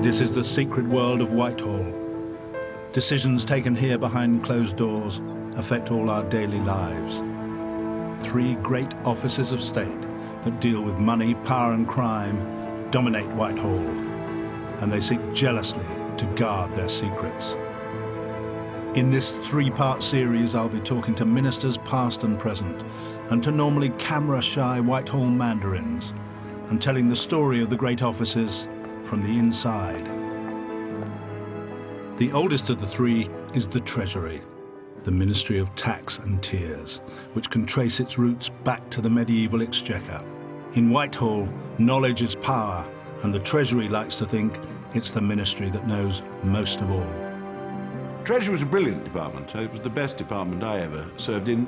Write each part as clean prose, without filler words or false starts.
This is the secret world of Whitehall. Decisions taken here behind closed doors affect all our daily lives. 3 great offices of state that deal with money, power and crime dominate Whitehall, and they seek jealously to guard their secrets. In this 3-part series, I'll be talking to ministers past and present, and to normally camera-shy Whitehall mandarins, and telling the story of the great offices from the inside. The oldest of the 3 is the Treasury, the Ministry of Tax and Tears, which can trace its roots back to the medieval Exchequer. In Whitehall, knowledge is power, and the Treasury likes to think it's the ministry that knows most of all. Treasury was a brilliant department. It was the best department I ever served in.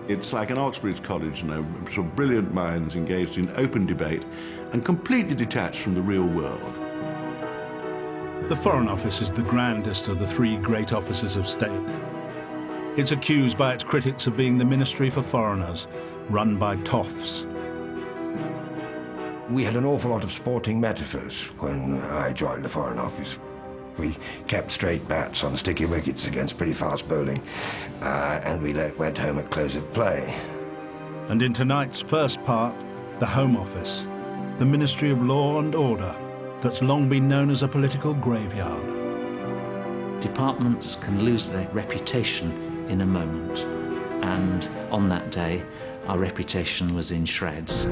It's like an Oxbridge College, you know, sort of brilliant minds engaged in open debate and completely detached from the real world. The Foreign Office is the grandest of the 3 great offices of state. It's accused by its critics of being the Ministry for Foreigners, run by toffs. We had an awful lot of sporting metaphors when I joined the Foreign Office. We kept straight bats on sticky wickets against pretty fast bowling, and we went home at close of play. And in tonight's first part, the Home Office, the Ministry of Law and Order, that's long been known as a political graveyard. Departments can lose their reputation in a moment, and on that day, our reputation was in shreds.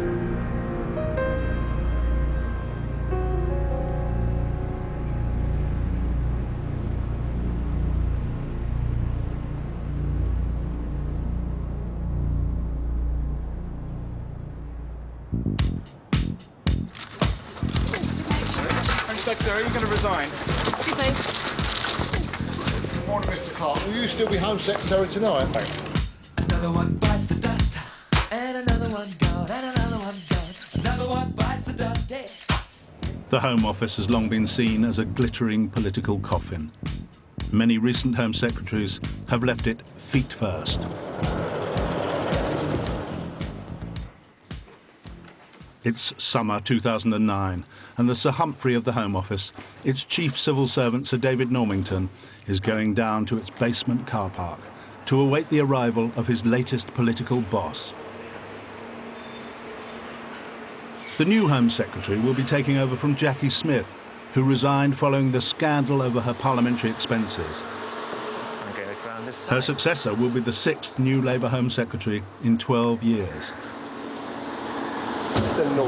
Home Secretary, are you going to resign? Morning, Mr. Clark. Will you still be Home Secretary tonight? Another one bites the dust, and another one gone, and another one gone. Another one bites the dust, yeah. The Home Office has long been seen as a glittering political coffin. Many recent Home Secretaries have left it feet first. It's summer 2009, and the Sir Humphrey of the Home Office, its chief civil servant Sir David Normington, is going down to its basement car park to await the arrival of his latest political boss. The new Home Secretary will be taking over from Jackie Smith, who resigned following the scandal over her parliamentary expenses. Her successor will be the 6th new Labour Home Secretary in 12 years.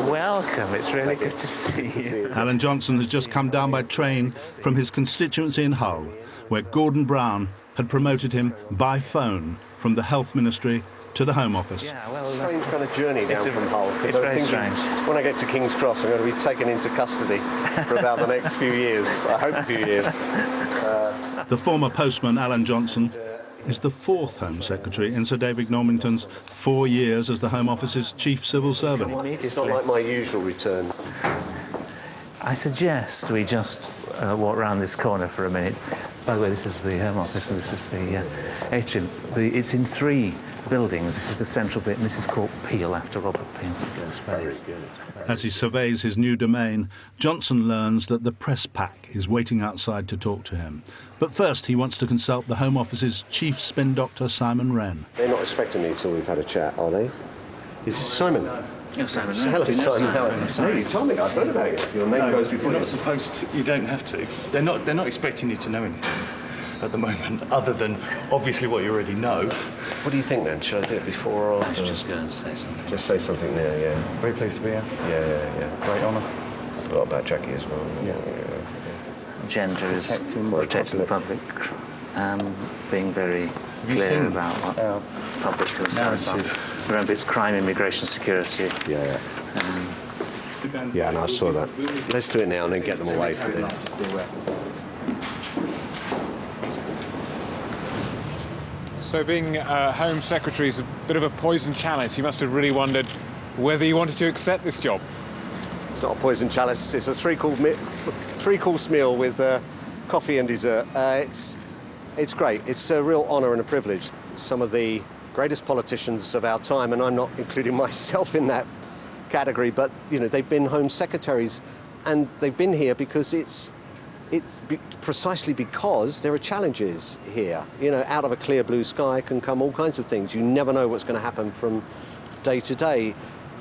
Welcome, it's really good to see you. Alan Johnson has just come down by train from his constituency in Hull, where Gordon Brown had promoted him by phone from the Health Ministry to the Home Office. Yeah, well, Strange kind of journey down from Hull. It's very strange. When I get to King's Cross, I'm going to be taken into custody for about the next few years. I hope a few years. The former postman, Alan Johnson, is the 4th Home Secretary in Sir David Normington's 4 years as the Home Office's chief civil servant. It's not like my usual return. I suggest we just walk round this corner for a minute. By the way, this is the Home Office and this is the atrium. It's in 3 buildings. This is the central bit, and this is called Peel, after Robert Peel. As he surveys his new domain, Johnson learns that the press pack is waiting outside to talk to him. But first, he wants to consult the Home Office's chief spin doctor, Simon Wren. They're not expecting me until we've had a chat, are they? Is this Simon? No, Simon. Hello, Simon. No, you told me. I've heard about it. Your name goes before You're you. not supposed to. You don't have to. They're not expecting you to know anything at the moment, other than obviously what you already know. What do you think then? Should I do it before or after? Just go and say something. Just say something there, yeah. Very pleased to be here. Yeah. Great honour. It's a lot about Jackie as well. Yeah. Gender is protecting the public, being very clear seen about what our public concerns are. narrative? Remember, it's crime, immigration, security. Yeah. Yeah, and I saw that. Let's do it now and then get them away for this. So being Home Secretary is a bit of a poison chalice. You must have really wondered whether you wanted to accept this job. It's not a poison chalice. It's a three-course meal with coffee and dessert. It's great. It's a real honour and a privilege. Some of the greatest politicians of our time, and I'm not including myself in that category, but you know, they've been Home Secretaries, and they've been here because it's it's precisely because there are challenges here. You know, out of a clear blue sky can come all kinds of things. You never know what's going to happen from day to day.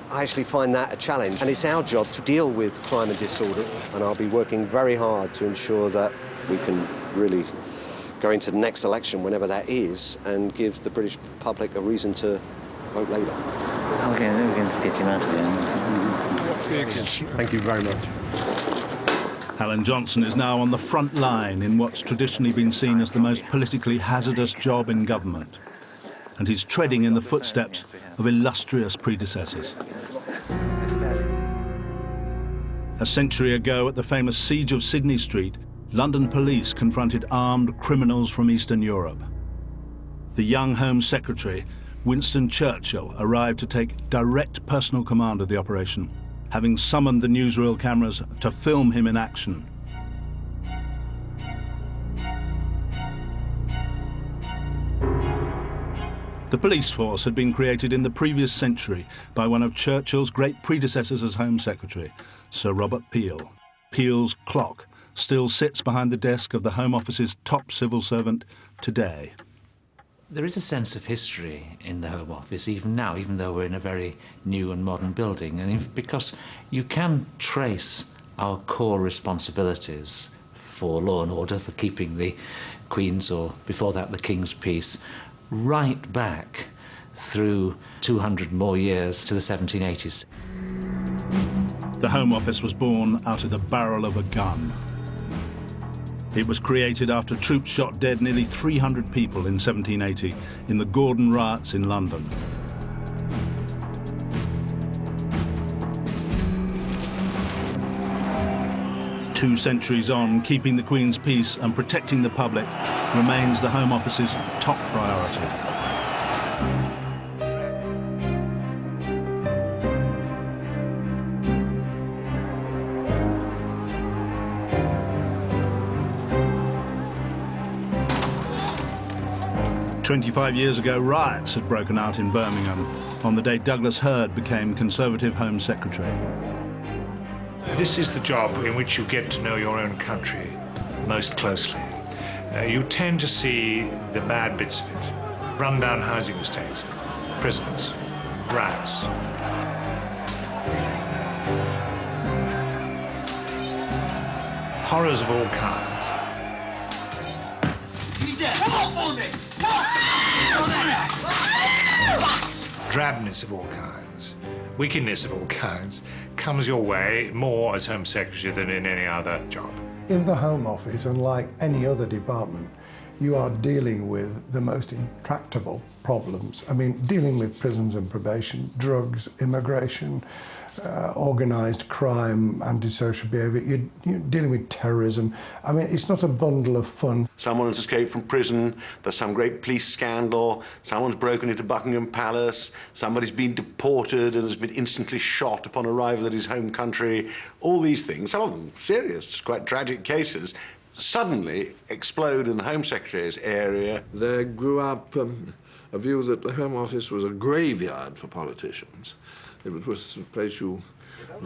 I actually find that a challenge, and it's our job to deal with crime and disorder, and I'll be working very hard to ensure that we can really go into the next election, whenever that is, and give the British public a reason to vote Labour. Okay, we can just get him out again. Thank you very much. Alan Johnson is now on the front line in what's traditionally been seen as the most politically hazardous job in government. And he's treading in the footsteps of illustrious predecessors. A century ago, at the famous siege of Sydney Street, London police confronted armed criminals from Eastern Europe. The young Home Secretary, Winston Churchill, arrived to take direct personal command of the operation, having summoned the newsreel cameras to film him in action. The police force had been created in the previous century by one of Churchill's great predecessors as Home Secretary, Sir Robert Peel. Peel's clock still sits behind the desk of the Home Office's top civil servant today. There is a sense of history in the Home Office, even now, even though we're in a very new and modern building, and because you can trace our core responsibilities for law and order, for keeping the Queen's, or before that the King's peace, right back through 200 more years to the 1780s. The Home Office was born out of the barrel of a gun. It was created after troops shot dead nearly 300 people in 1780 in the Gordon riots in London. Two centuries on, keeping the Queen's peace and protecting the public remains the Home Office's top priority. "25 years ago, riots had broken out in Birmingham on the day Douglas Hurd became Conservative Home Secretary. This is the job in which you get to know your own country most closely. You tend to see the bad bits of it. Run-down housing estates, prisons, rats. Horrors of all kinds. Drabness of all kinds, wickedness of all kinds, comes your way more as Home Secretary than in any other job. In the Home Office, unlike any other department, you are dealing with the most intractable problems. I mean, dealing with prisons and probation, drugs, immigration, organised crime, antisocial behaviour, you're dealing with terrorism. I mean, it's not a bundle of fun. Someone has escaped from prison, there's some great police scandal, someone's broken into Buckingham Palace, somebody's been deported and has been instantly shot upon arrival at his home country. All these things, some of them serious, quite tragic cases, suddenly explode in the Home Secretary's area. There grew up a view that the Home Office was a graveyard for politicians. It was a place you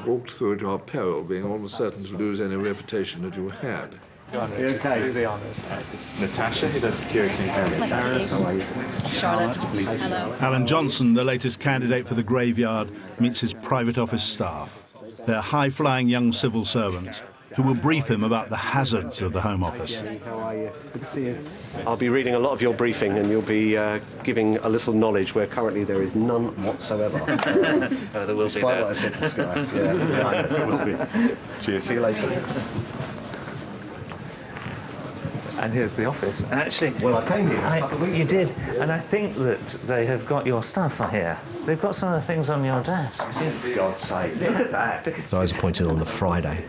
walked through at your peril, being almost certain to lose any reputation that you had. Okay. Do the honours. It's Natasha, who does security. How are you? Charlotte. Hello. Alan Johnson, the latest candidate for the graveyard, meets his private office staff. They're high-flying young civil servants who will brief him about the hazards of the Home Office. How are you? Good to see you. I'll be reading a lot of your briefing, and you'll be giving a little knowledge where currently there is none whatsoever. There will be Despite what I said to Sky. Yeah, I know, there will be. Cheers. See you later. And here's the office. And actually, well, I came here. You did, and I think that they have got your stuff here. They've got some of the things on your desk. For God's sake, look at that. So I was appointed on the Friday.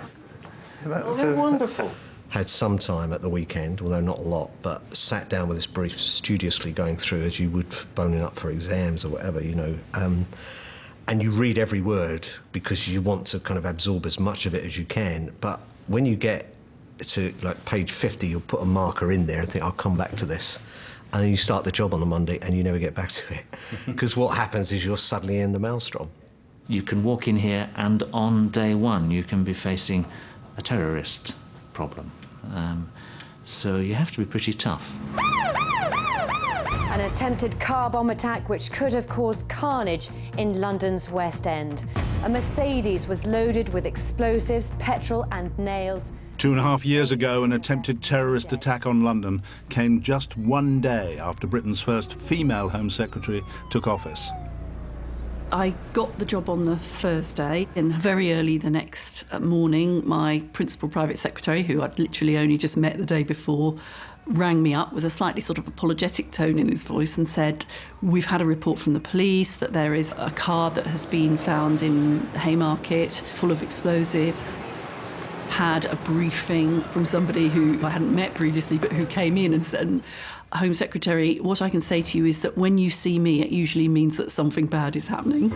Oh, they're wonderful. Had some time at the weekend, although not a lot, but sat down with this brief, studiously going through as you would boning up for exams or whatever, you know. And you read every word because you want to kind of absorb as much of it as you can. But when you get to like page 50, you'll put a marker in there and think, I'll come back to this. And then you start the job on a Monday and you never get back to it. Because what happens is you're suddenly in the maelstrom. You can walk in here and on day one you can be facing a terrorist problem. So you have to be pretty tough. An attempted car bomb attack which could have caused carnage in London's West End. A Mercedes was loaded with explosives, petrol and nails. 2.5 years ago, an attempted terrorist attack on London came just one day after Britain's first female Home Secretary took office. I got the job on the Thursday, and very early the next morning, my principal private secretary, who I'd literally only just met the day before, rang me up with a slightly sort of apologetic tone in his voice and said, "We've had a report from the police that there is a car that has been found in Haymarket full of explosives." Had a briefing from somebody who I hadn't met previously but who came in and said, "Home Secretary, what I can say to you is that when you see me, it usually means that something bad is happening."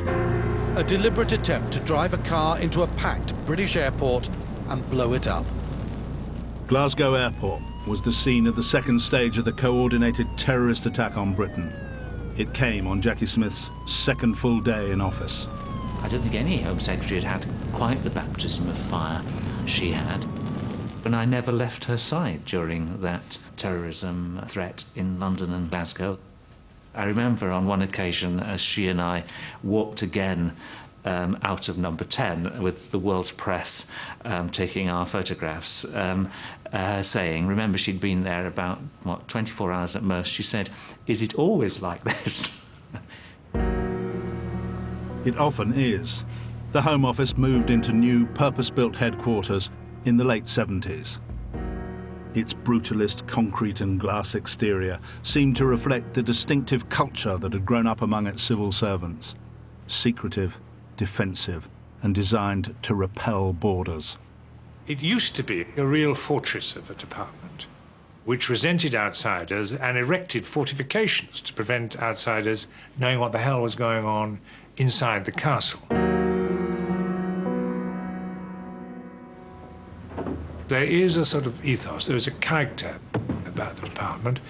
A deliberate attempt to drive a car into a packed British airport and blow it up. Glasgow Airport was the scene of the second stage of the coordinated terrorist attack on Britain. It came on Jackie Smith's second full day in office. I don't think any Home Secretary had had quite the baptism of fire she had. And I never left her side during that terrorism threat in London and Glasgow. I remember on one occasion as she and I walked again out of number 10 with the world's press taking our photographs, saying, remember she'd been there about, 24 hours at most, she said, "Is it always like this?" It often is. The Home Office moved into new purpose-built headquarters in the late 70s. Its brutalist concrete and glass exterior seemed to reflect the distinctive culture that had grown up among its civil servants. Secretive, defensive, and designed to repel borders. It used to be a real fortress of a department, which resented outsiders and erected fortifications to prevent outsiders knowing what the hell was going on inside the castle. There is a sort of ethos, there is a character about the department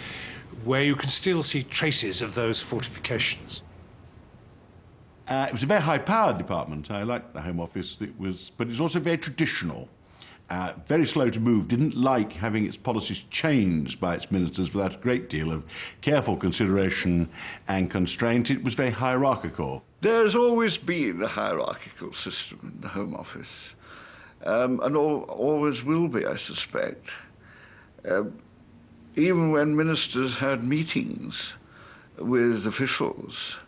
where you can still see traces of those fortifications. It was a very high-powered department. I liked the Home Office, but it was also very traditional. Very slow to move, didn't like having its policies changed by its ministers without a great deal of careful consideration and constraint. It was very hierarchical. There's always been a hierarchical system in the Home Office, and always will be, I suspect. Even when ministers had meetings with officials,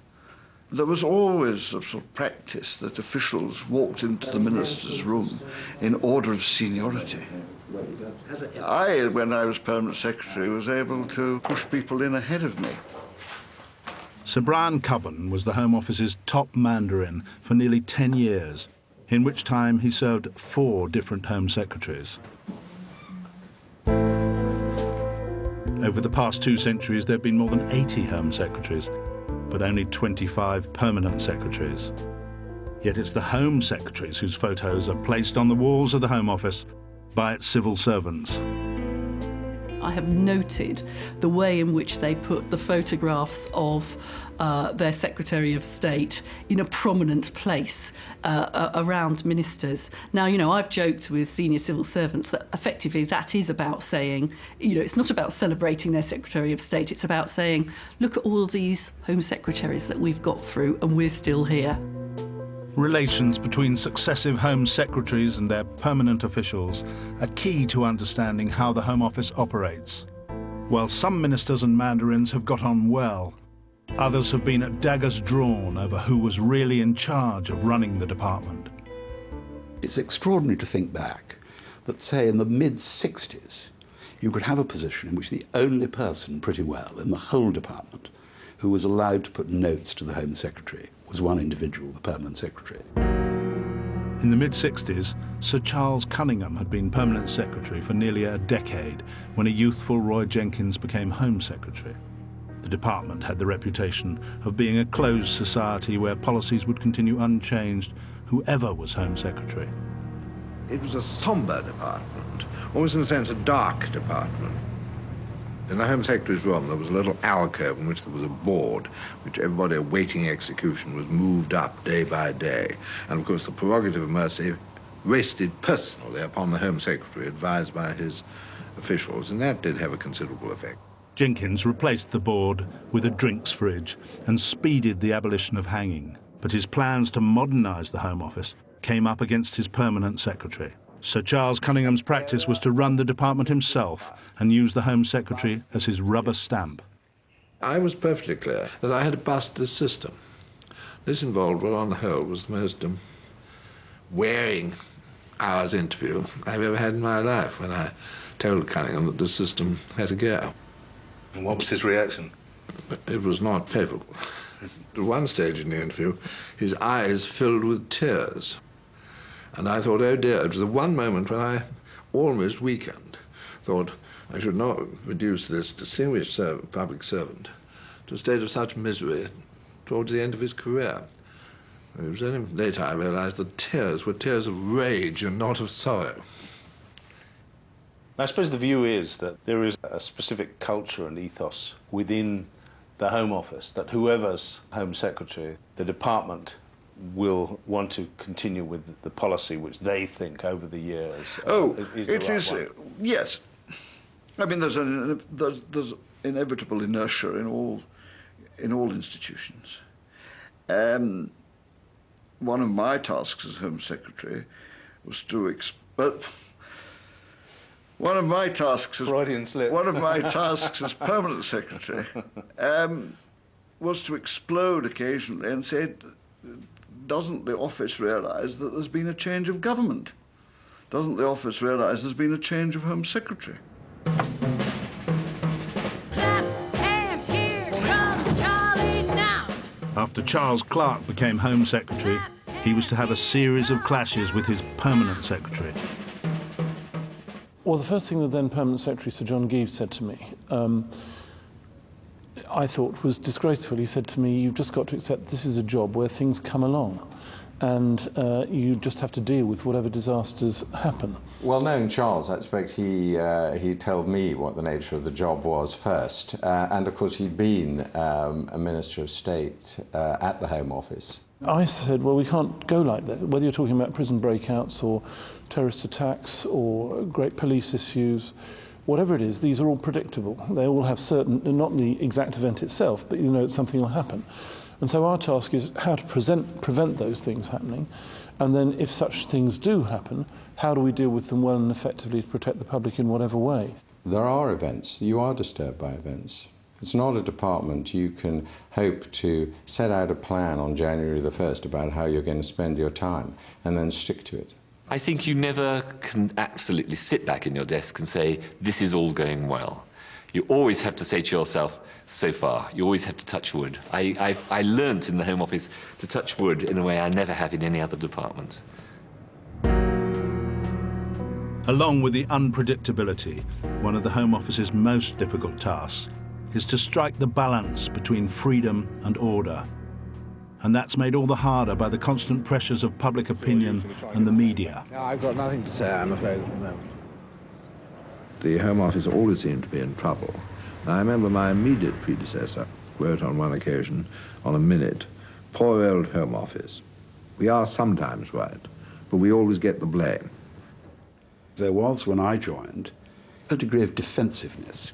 there was always a sort of practice that officials walked into the minister's room in order of seniority. When I was Permanent Secretary, was able to push people in ahead of me. Sir Brian Cubbon was the Home Office's top Mandarin for nearly 10 years, in which time he served 4 different Home Secretaries. Over the past 2 centuries, there have been more than 80 Home Secretaries, but only 25 permanent secretaries. Yet it's the Home Secretaries whose photos are placed on the walls of the Home Office by its civil servants. I have noted the way in which they put the photographs of their Secretary of State in a prominent place around ministers. Now, I've joked with senior civil servants that effectively that is about saying, it's not about celebrating their Secretary of State, it's about saying, look at all of these Home Secretaries that we've got through and we're still here. Relations between successive Home Secretaries and their permanent officials are key to understanding how the Home Office operates. While some ministers and mandarins have got on well, others have been at daggers drawn over who was really in charge of running the department. It's extraordinary to think back that, say, in the mid-60s, you could have a position in which the only person pretty well in the whole department who was allowed to put notes to the Home Secretary was one individual, the Permanent Secretary. In the mid-60s, Sir Charles Cunningham had been Permanent Secretary for nearly a decade when a youthful Roy Jenkins became Home Secretary. The department had the reputation of being a closed society where policies would continue unchanged, whoever was Home Secretary. It was a sombre department, almost in a sense a dark department. In the Home Secretary's room, there was a little alcove in which there was a board, which everybody awaiting execution was moved up day by day. And of course, the prerogative of mercy rested personally upon the Home Secretary, advised by his officials, and that did have a considerable effect. Jenkins replaced the board with a drinks fridge and speeded the abolition of hanging. But his plans to modernise the Home Office came up against his permanent secretary. Sir Charles Cunningham's practice was to run the department himself and use the Home Secretary as his rubber stamp. I was perfectly clear that I had to bust this system. This involved what, on the whole, was the most wearing hours interview I've ever had in my life when I told Cunningham that the system had to go. And what was his reaction? It was not favourable. At one stage in the interview, his eyes filled with tears. And I thought, oh dear, it was the one moment when I almost weakened. Thought I should not reduce this distinguished public servant to a state of such misery towards the end of his career. It was only later I realised that tears were tears of rage and not of sorrow. I suppose the view is that there is a specific culture and ethos within the Home Office, that whoever's Home Secretary, the department will want to continue with the policy which they think over the years is yes. I mean, there's inevitable inertia in all institutions. One of my tasks as Home Secretary was to One of my tasks as permanent secretary was to explode occasionally and say, doesn't the office realise that there's been a change of government? Doesn't the office realise there's been a change of Home Secretary? Hands, here comes Charlie now. After Charles Clarke became Home Secretary, he was to have a series of clashes with his permanent secretary. Well, the first thing the then Permanent Secretary, Sir John Geeves, said to me, I thought was disgraceful. He said to me, you've just got to accept this is a job where things come along and you just have to deal with whatever disasters happen. Well, knowing Charles, I expect he told me what the nature of the job was first. And, of course, he'd been a Minister of State at the Home Office. I said, well, we can't go like that. Whether you're talking about prison breakouts or terrorist attacks or great police issues, whatever it is, these are all predictable. They all have certain, not the exact event itself, but you know something will happen. And so our task is how to prevent those things happening. And then if such things do happen, how do we deal with them well and effectively to protect the public in whatever way? There are events. You are disturbed by events. It's not a department you can hope to set out a plan on January the 1st about how you're going to spend your time and then stick to it. I think you never can absolutely sit back in your desk and say, this is all going well. You always have to say to yourself, so far. You always have to touch wood. I learnt in the Home Office to touch wood in a way I never have in any other department. Along with the unpredictability, one of the Home Office's most difficult tasks is to strike the balance between freedom and order. And that's made all the harder by the constant pressures of public opinion and the media. No, I've got nothing to say, I'm afraid, at the moment. The Home Office always seemed to be in trouble. Now, I remember my immediate predecessor wrote on one occasion, on a minute, poor old Home Office. We are sometimes right, but we always get the blame. There was, when I joined, a degree of defensiveness,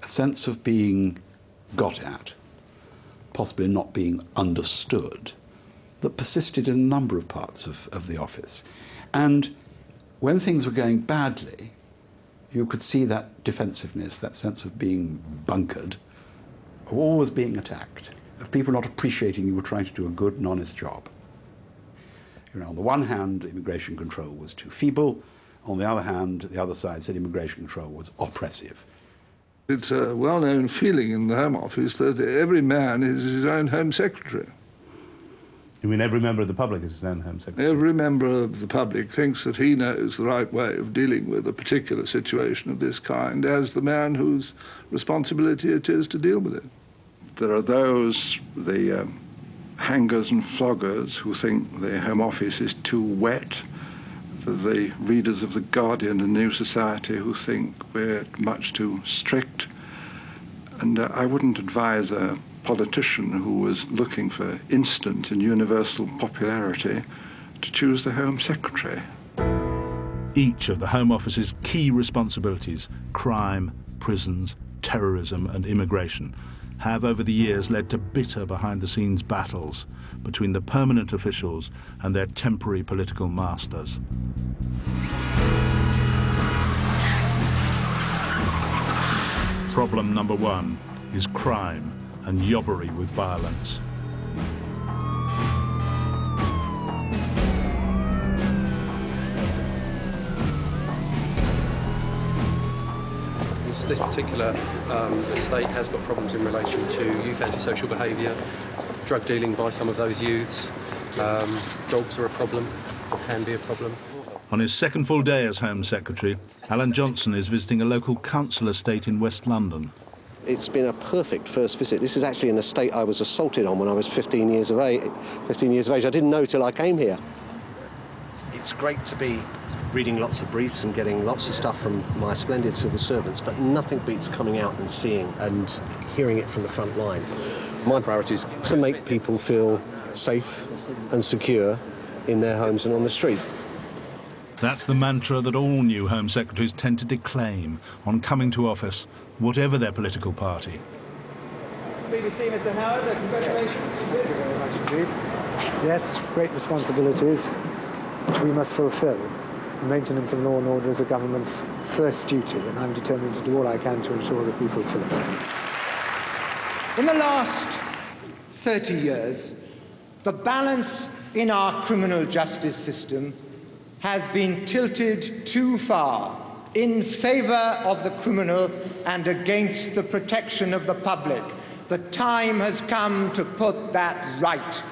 a sense of being got at, possibly not being understood, that persisted in a number of parts of the office. And when things were going badly, you could see that defensiveness, that sense of being bunkered, of always being attacked, of people not appreciating you were trying to do a good and honest job. You know, on the one hand, immigration control was too feeble. On the other hand, the other side said immigration control was oppressive. It's a well-known feeling in the Home Office that every man is his own Home Secretary. You mean every member of the public is his own Home Secretary? Every member of the public thinks that he knows the right way of dealing with a particular situation of this kind as the man whose responsibility it is to deal with it. There are those, the hangers and floggers, who think the Home Office is too wet. The readers of The Guardian and New Society who think we're much too strict. And I wouldn't advise a politician who was looking for instant and universal popularity to choose the Home Secretary. Each of the Home Office's key responsibilities, crime, prisons, terrorism and immigration, have over the years led to bitter behind-the-scenes battles between the permanent officials and their temporary political masters. Problem number one is crime and yobbery with violence. This particular estate has got problems in relation to youth antisocial behaviour, drug dealing by some of those youths. Dogs are a problem, or can be a problem. On his second full day as Home Secretary, Alan Johnson is visiting a local council estate in West London. It's been a perfect first visit. This is actually an estate I was assaulted on when I was 15 years of age. I didn't know till I came here. It's great to be reading lots of briefs and getting lots of stuff from my splendid civil servants, but nothing beats coming out and seeing and hearing it from the front line. My priority is to make people feel safe and secure in their homes and on the streets. That's the mantra that all new Home Secretaries tend to declaim on coming to office, whatever their political party. BBC, Mr. Howard, congratulations. Thank you very much indeed. Yes, great responsibilities which we must fulfil. The maintenance of law and order is the government's first duty, and I'm determined to do all I can to ensure that we fulfil it. In the last 30 years, the balance in our criminal justice system has been tilted too far in favour of the criminal and against the protection of the public. The time has come to put that right.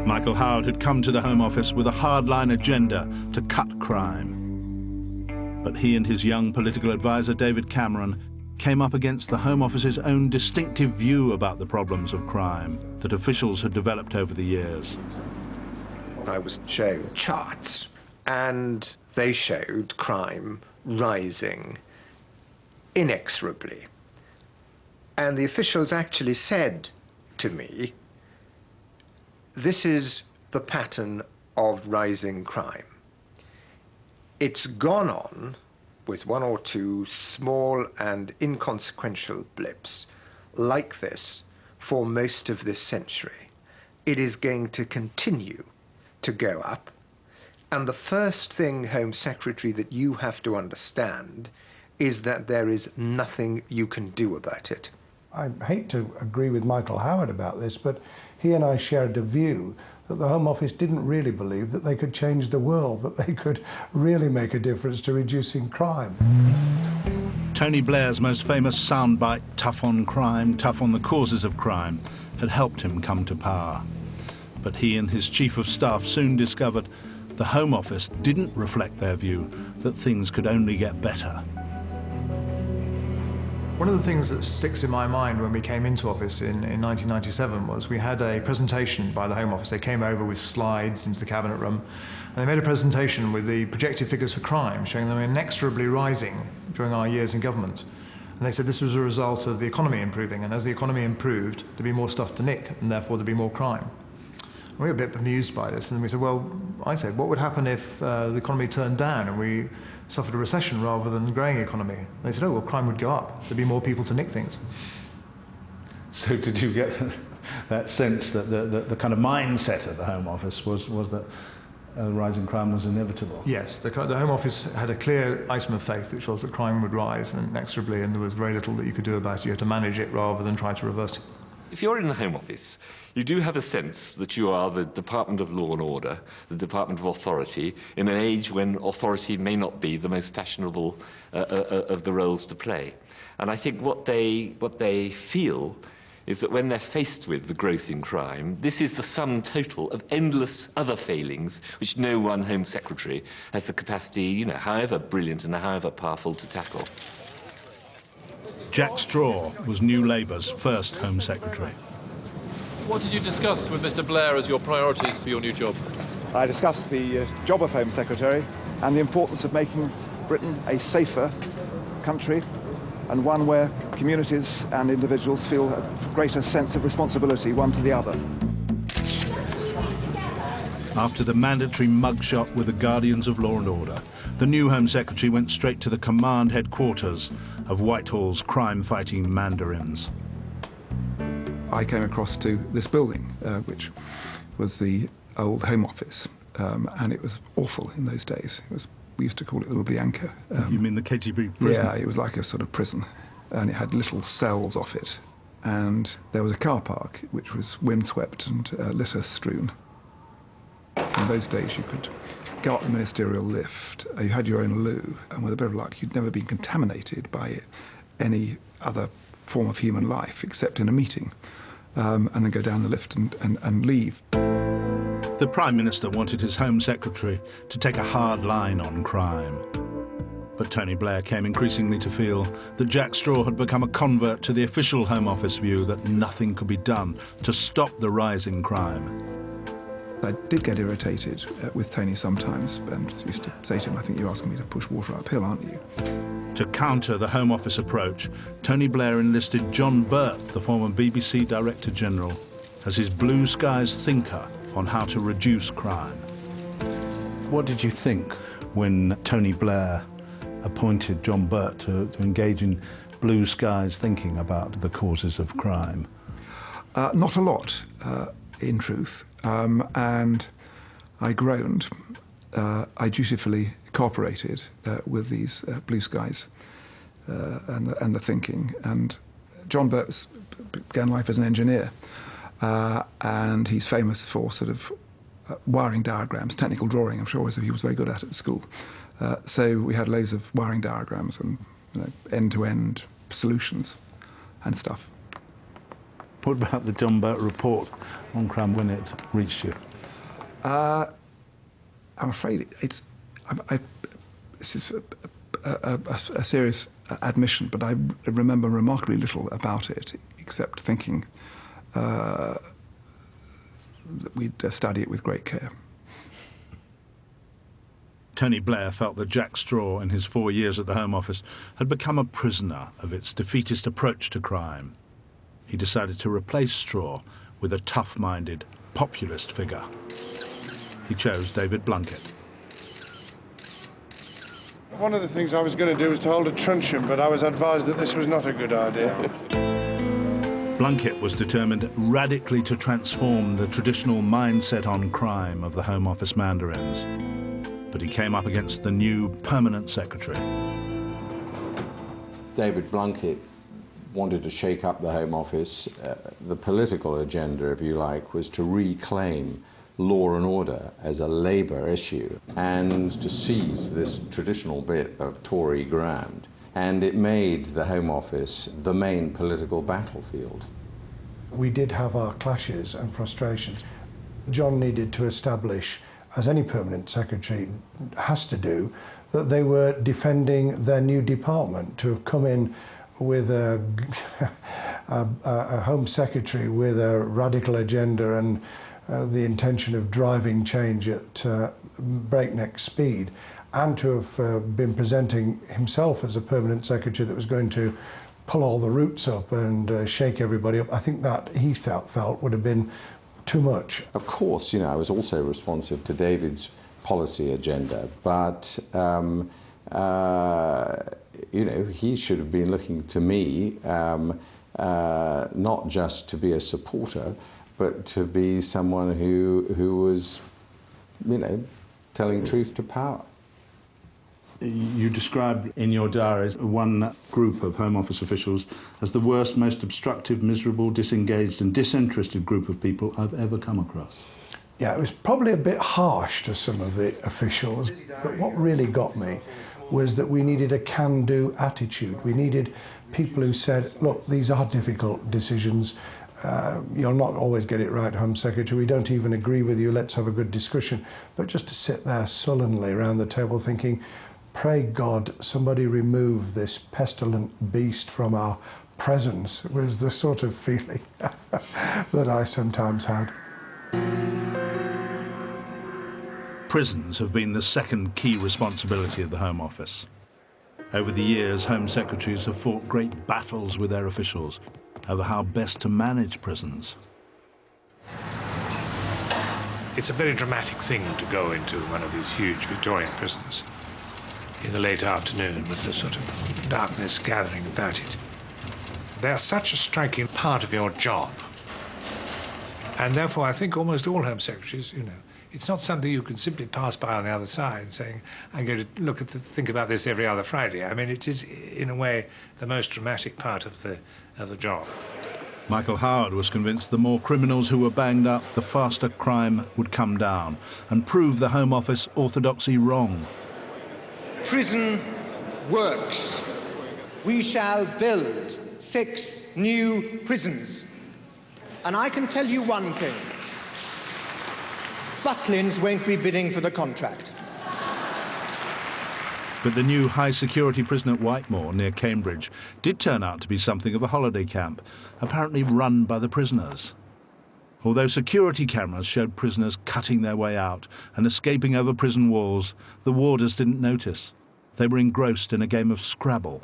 Michael Howard had come to the Home Office with a hardline agenda to cut crime. But he and his young political advisor, David Cameron, came up against the Home Office's own distinctive view about the problems of crime that officials had developed over the years. I was shown charts, and they showed crime rising inexorably. And the officials actually said to me, this is the pattern of rising crime. It's gone on with one or two small and inconsequential blips like this for most of this century. It is going to continue to go up. And the first thing, Home Secretary, that you have to understand is that there is nothing you can do about it. I hate to agree with Michael Howard about this, but he and I shared a view that the Home Office didn't really believe that they could change the world, that they could really make a difference to reducing crime. Tony Blair's most famous soundbite, tough on crime, tough on the causes of crime, had helped him come to power. But he and his Chief of Staff soon discovered the Home Office didn't reflect their view that things could only get better. One of the things that sticks in my mind when we came into office in 1997 was we had a presentation by the Home Office. They came over with slides into the Cabinet room, and they made a presentation with the projected figures for crime, showing them inexorably rising during our years in government. And they said this was a result of the economy improving, and as the economy improved, there'd be more stuff to nick, and therefore there'd be more crime. And we were a bit bemused by this, and we said, well, I said, what would happen if the economy turned down and we suffered a recession rather than a growing economy? And they said, oh, well, crime would go up. There'd be more people to nick things. So did you get that sense that the kind of mindset of the Home Office was that rising crime was inevitable? Yes, the Home Office had a clear item of faith, which was that crime would rise inexorably, and there was very little that you could do about it. You had to manage it rather than try to reverse it. If you're in the Home Office, you do have a sense that you are the Department of Law and Order, the Department of Authority, in an age when authority may not be the most fashionable of the roles to play. And I think what they feel is that when they're faced with the growth in crime, this is the sum total of endless other failings which no one Home Secretary has the capacity, however brilliant and however powerful, to tackle. Jack Straw was New Labour's first Home Secretary. What did you discuss with Mr. Blair as your priorities for your new job? I discussed the job of Home Secretary and the importance of making Britain a safer country and one where communities and individuals feel a greater sense of responsibility one to the other. After the mandatory mugshot with the Guardians of Law and Order, the new Home Secretary went straight to the command headquarters of Whitehall's crime-fighting mandarins. I came across to this building, which was the old Home Office, and it was awful in those days. We used to call it the Lubyanka. You mean the KGB prison? Yeah, it was like a sort of prison, and it had little cells off it. And there was a car park, which was windswept and litter-strewn. In those days, you could go up the ministerial lift. You had your own loo, and with a bit of luck, you'd never been contaminated by any other form of human life except in a meeting, and then go down the lift and leave. The Prime Minister wanted his Home Secretary to take a hard line on crime. But Tony Blair came increasingly to feel that Jack Straw had become a convert to the official Home Office view that nothing could be done to stop the rising crime. I did get irritated with Tony sometimes, and used to say to him, I think you're asking me to push water uphill, aren't you? To counter the Home Office approach, Tony Blair enlisted John Birt, the former BBC Director General, as his blue skies thinker on how to reduce crime. What did you think when Tony Blair appointed John Birt to engage in blue skies thinking about the causes of crime? Not a lot, in truth, and I groaned. I dutifully cooperated with these blue skies and the thinking. And John Birt began life as an engineer, and he's famous for sort of wiring diagrams, technical drawing. I'm sure he was very good at school. So we had loads of wiring diagrams and end-to-end solutions and stuff. What about the John Birt report on crime when it reached you? I'm afraid this is a serious admission, but I remember remarkably little about it, except thinking that we'd study it with great care. Tony Blair felt that Jack Straw, in his 4 years at the Home Office, had become a prisoner of its defeatist approach to crime. He decided to replace Straw with a tough-minded, populist figure. He chose David Blunkett. One of the things I was going to do was to hold a truncheon, but I was advised that this was not a good idea. Blunkett was determined radically to transform the traditional mindset on crime of the Home Office mandarins. But he came up against the new permanent secretary. David Blunkett wanted to shake up the Home Office. The political agenda, if you like, was to reclaim law and order as a Labour issue and to seize this traditional bit of Tory ground. And it made the Home Office the main political battlefield. We did have our clashes and frustrations. John needed to establish, as any permanent secretary has to do, that they were defending their new department. To have come in with a Home Secretary with a radical agenda and the intention of driving change at breakneck speed, and to have been presenting himself as a permanent secretary that was going to pull all the roots up and shake everybody up, I think that he felt would have been too much. Of course, I was also responsive to David's policy agenda, but he should have been looking to me not just to be a supporter, but to be someone who was, telling truth to power. You described in your diaries one group of Home Office officials as the worst, most obstructive, miserable, disengaged and disinterested group of people I've ever come across. Yeah, it was probably a bit harsh to some of the officials, but what really got me was that we needed a can-do attitude. We needed people who said, look, these are difficult decisions. You'll not always get it right, Home Secretary. We don't even agree with you. Let's have a good discussion. But just to sit there sullenly around the table thinking, pray God, somebody remove this pestilent beast from our presence, was the sort of feeling that I sometimes had. Prisons have been the second key responsibility of the Home Office. Over the years, Home Secretaries have fought great battles with their officials over how best to manage prisons. It's a very dramatic thing to go into one of these huge Victorian prisons in the late afternoon with the sort of darkness gathering about it. They're such a striking part of your job. And therefore, I think almost all Home Secretaries, it's not something you can simply pass by on the other side saying, I'm going to think about this every other Friday. I mean, it is, in a way, the most dramatic part of the job. Michael Howard was convinced the more criminals who were banged up, the faster crime would come down, and prove the Home Office orthodoxy wrong. Prison works. We shall build 6 new prisons. And I can tell you one thing. Butlins won't be bidding for the contract. But the new high-security prison at Whitemoor, near Cambridge, did turn out to be something of a holiday camp, apparently run by the prisoners. Although security cameras showed prisoners cutting their way out and escaping over prison walls, the warders didn't notice. They were engrossed in a game of Scrabble.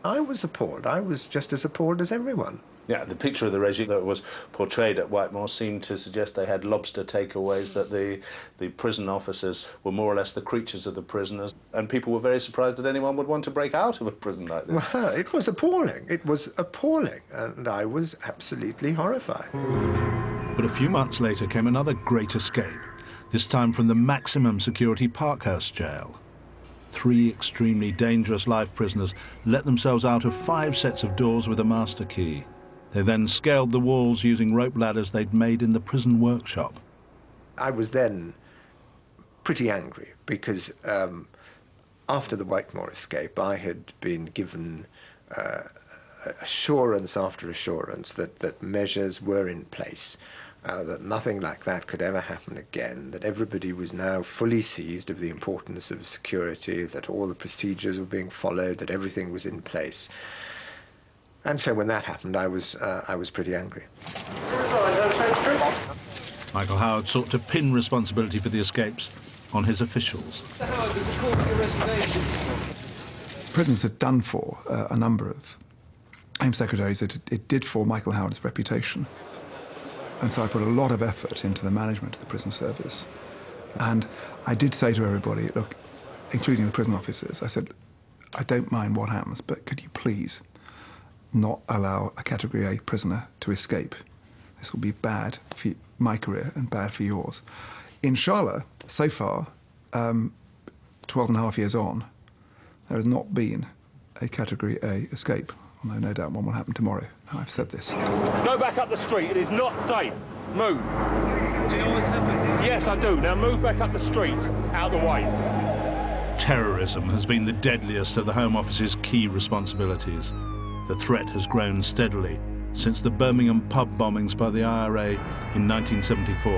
I was appalled. I was just as appalled as everyone. Yeah, the picture of the regime that was portrayed at Whitemoor seemed to suggest they had lobster takeaways, that the prison officers were more or less the creatures of the prisoners, and people were very surprised that anyone would want to break out of a prison like this. Well, it was appalling. It was appalling, and I was absolutely horrified. But a few months later came another great escape, this time from the maximum security Parkhurst jail. 3 extremely dangerous life prisoners let themselves out of 5 sets of doors with a master key. They then scaled the walls using rope ladders they'd made in the prison workshop. I was then pretty angry because after the Whitemoor escape, I had been given assurance after assurance that measures were in place, that nothing like that could ever happen again, that everybody was now fully seized of the importance of security, that all the procedures were being followed, that everything was in place. And so when that happened, I was pretty angry. Michael Howard sought to pin responsibility for the escapes on his officials. Mr. Howard, there's a call for your resignation. Prisons had done for a number of Home Secretaries. It did for Michael Howard's reputation. And so I put a lot of effort into the management of the prison service. And I did say to everybody, look, including the prison officers, I said, I don't mind what happens, but could you please not allow a Category A prisoner to escape? This will be bad for my career and bad for yours. In Charlotte, so far, 12 and a half years on, there has not been a Category A escape, although no doubt one will happen tomorrow. Now I've said this. Go back up the street. It is not safe. Move. Do you know what's happened? Yes, I do. Now move back up the street, out of the way. Terrorism has been the deadliest of the Home Office's key responsibilities. The threat has grown steadily since the Birmingham pub bombings by the IRA in 1974.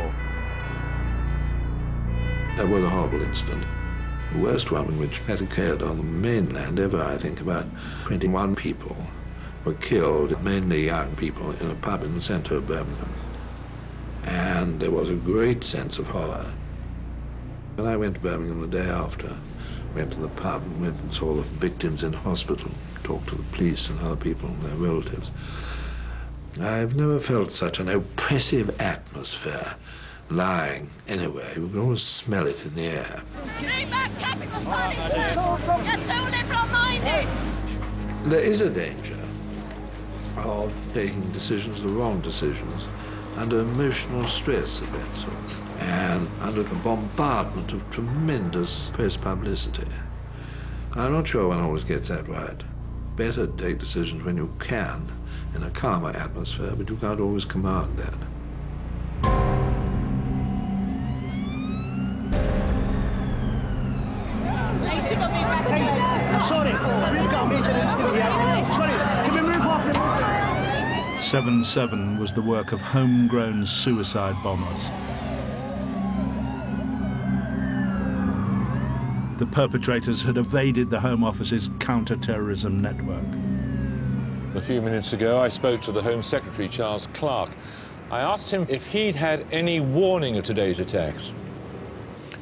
That was a horrible incident. The worst one which had occurred on the mainland ever, I think. About 21 people were killed, mainly young people, in a pub in the centre of Birmingham. And there was a great sense of horror. And I went to Birmingham the day after, went to the pub and went and saw the victims in hospital, talked to the police and other people and their relatives. I've never felt such an oppressive atmosphere lying anywhere. You can always smell it in the air. Bring back capital punishment! You're so liberal-minded! There is a danger of taking decisions, the wrong decisions, under emotional stress of that sort, and under the bombardment of tremendous press publicity. I'm not sure one always gets that right. Better to take decisions when you can, in a calmer atmosphere, but you can't always command that. I'm sorry, we've got a major incident here. Sorry, can we move off? 7/7 was the work of homegrown suicide bombers. The perpetrators had evaded the Home Office's counter-terrorism network. A few minutes ago, I spoke to the Home Secretary, Charles Clarke. I asked him if he'd had any warning of today's attacks.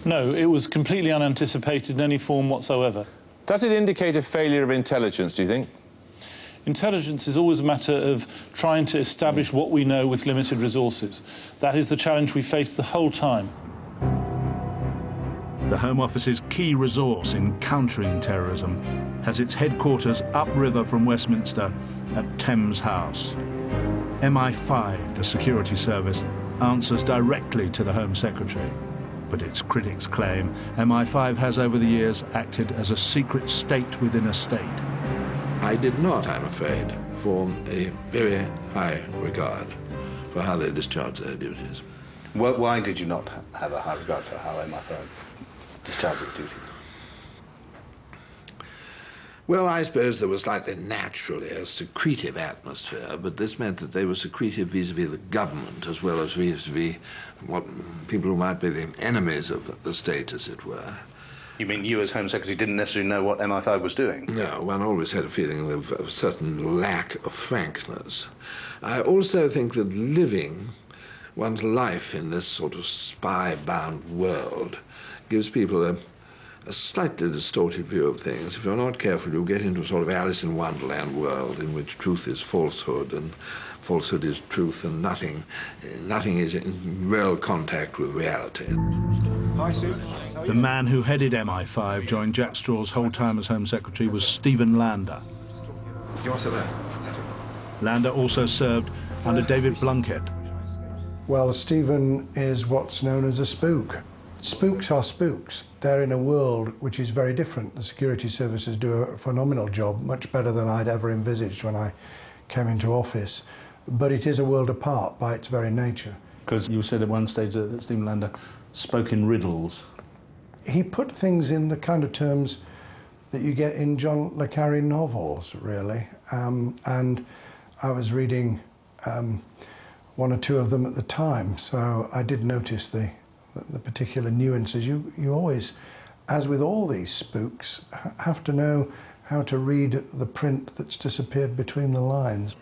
No, it was completely unanticipated in any form whatsoever. Does it indicate a failure of intelligence, do you think? Intelligence is always a matter of trying to establish what we know with limited resources. That is the challenge we face the whole time. The Home Office's key resource in countering terrorism has its headquarters upriver from Westminster at Thames House. MI5, the security service, answers directly to the Home Secretary. But its critics claim MI5 has over the years acted as a secret state within a state. I did not, I'm afraid, form a very high regard for how they discharge their duties. Why did you not have a high regard for how MI5 discharged its duties? Well, I suppose there was slightly naturally a secretive atmosphere, but this meant that they were secretive vis-à-vis the government as well as vis-à-vis what people who might be the enemies of the state, as it were. You mean you, as Home Secretary, didn't necessarily know what MI5 was doing? No, one always had a feeling of a certain lack of frankness. I also think that living one's life in this sort of spy-bound world gives people a slightly distorted view of things. If you're not careful, you'll get into a sort of Alice in Wonderland world in which truth is falsehood and falsehood is truth, and nothing is in real contact with reality. Hi, Sue. The man who headed MI5 during Jack Straw's whole time as Home Secretary was Stephen Lander. Do you want to sit there? Lander also served under David Blunkett. Well, Stephen is what's known as a spook. Spooks are spooks. They're in a world which is very different. The security services do a phenomenal job, much better than I'd ever envisaged when I came into office. But it is a world apart by its very nature. Because you said at one stage that Stephen Lander spoke in riddles. He put things in the kind of terms that you get in John le Carré novels, really. And I was reading one or two of them at the time, so I did notice the particular nuances. You always, as with all these spooks, have to know how to read the print that's disappeared between the lines.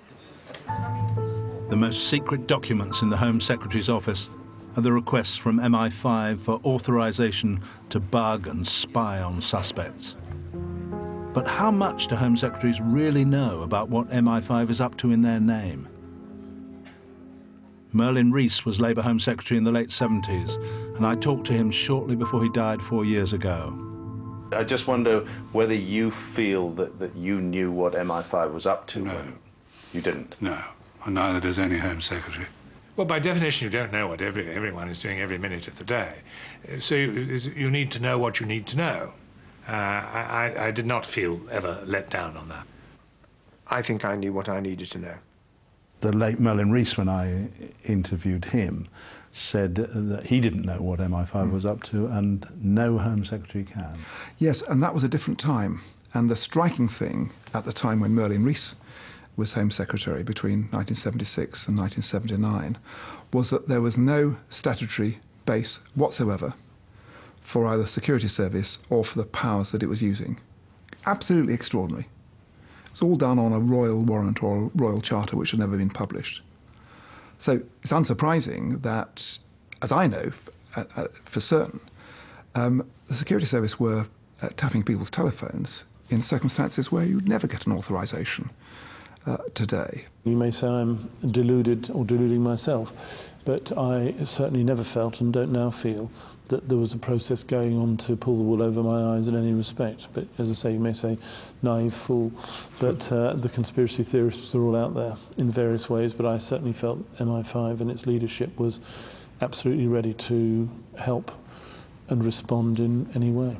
The most secret documents in the Home Secretary's office are the requests from MI5 for authorization to bug and spy on suspects. But how much do Home Secretaries really know about what MI5 is up to in their name? Merlin Rees was Labour Home Secretary in the late 70s, and I talked to him shortly before he died 4 years ago. I just wonder whether you feel that you knew what MI5 was up to. No. You didn't? No, and neither does any Home Secretary. Well, by definition, you don't know what everyone is doing every minute of the day. So you need to know what you need to know. I did not feel ever let down on that. I think I knew what I needed to know. The late Merlin Rees, when I interviewed him, said that he didn't know what MI5 was up to, and no Home Secretary can. Yes, and that was a different time. And the striking thing at the time when Merlin Rees was Home Secretary between 1976 and 1979 was that there was no statutory base whatsoever for either security service or for the powers that it was using. Absolutely extraordinary. It's all done on a royal warrant or a royal charter which had never been published. So it's unsurprising that, as I know for certain, the security service were tapping people's telephones in circumstances where you'd never get an authorization today. You may say I'm deluded or deluding myself, but I certainly never felt and don't now feel that there was a process going on to pull the wool over my eyes in any respect. But as I say, you may say naive fool, but the conspiracy theorists are all out there in various ways, but I certainly felt MI5 and its leadership was absolutely ready to help and respond in any way.